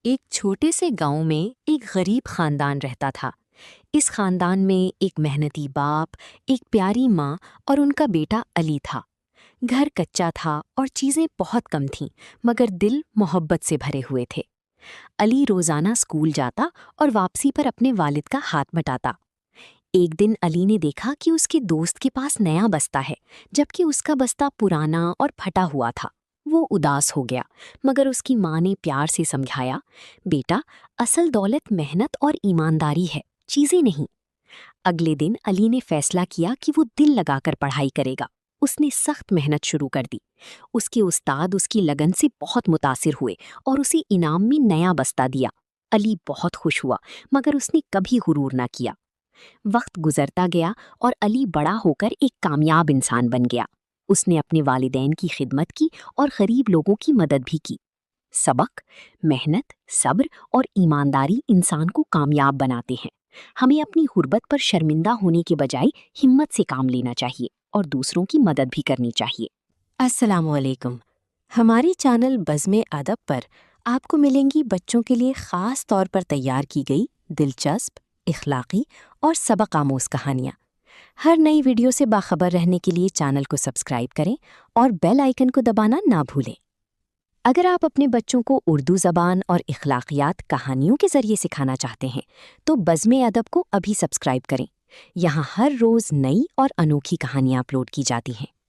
ایک چھوٹے سے گاؤں میں ایک غریب خاندان رہتا تھا۔ اس خاندان میں ایک محنتی باپ، ایک پیاری ماں اور ان کا بیٹا علی تھا۔ گھر کچا تھا اور چیزیں بہت کم تھیں، مگر دل محبت سے بھرے ہوئے تھے۔ علی روزانہ اسکول جاتا اور واپسی پر اپنے والد کا ہاتھ بٹاتا۔ ایک دن علی نے دیکھا کہ اس کے دوست کے پاس نیا بستہ ہے، جبکہ اس کا بستہ پرانا اور پھٹا ہوا تھا۔ وہ اداس ہو گیا، مگر اس کی ماں نے پیار سے سمجھایا، بیٹا، اصل دولت محنت اور ایمانداری ہے، چیزیں نہیں۔ اگلے دن علی نے فیصلہ کیا کہ وہ دل لگا کر پڑھائی کرے گا۔ اس نے سخت محنت شروع کر دی۔ اس کے استاد اس کی لگن سے بہت متاثر ہوئے اور اسے انعام میں نیا بستہ دیا۔ علی بہت خوش ہوا، مگر اس نے کبھی غرور نہ کیا۔ وقت گزرتا گیا اور علی بڑا ہو کر ایک کامیاب انسان بن گیا۔ اس نے اپنے والدین کی خدمت کی اور غریب لوگوں کی مدد بھی کی۔ سبق: محنت، صبر اور ایمانداری انسان کو کامیاب بناتے ہیں۔ ہمیں اپنی غربت پر شرمندہ ہونے کے بجائے ہمت سے کام لینا چاہیے اور دوسروں کی مدد بھی کرنی چاہیے۔ السلام علیکم۔ ہماری چینل بزم ادب پر آپ کو ملیں گی بچوں کے لیے خاص طور پر تیار کی گئی دلچسپ، اخلاقی اور سبق آموز کہانیاں۔ ہر نئی ویڈیو سے باخبر رہنے کے لیے چینل کو سبسکرائب کریں اور بیل آئیکن کو دبانا نہ بھولیں۔ اگر آپ اپنے بچوں کو اردو زبان اور اخلاقیات کہانیوں کے ذریعے سکھانا چاہتے ہیں تو بزم ادب کو ابھی سبسکرائب کریں۔ یہاں ہر روز نئی اور انوکھی کہانیاں اپلوڈ کی جاتی ہیں۔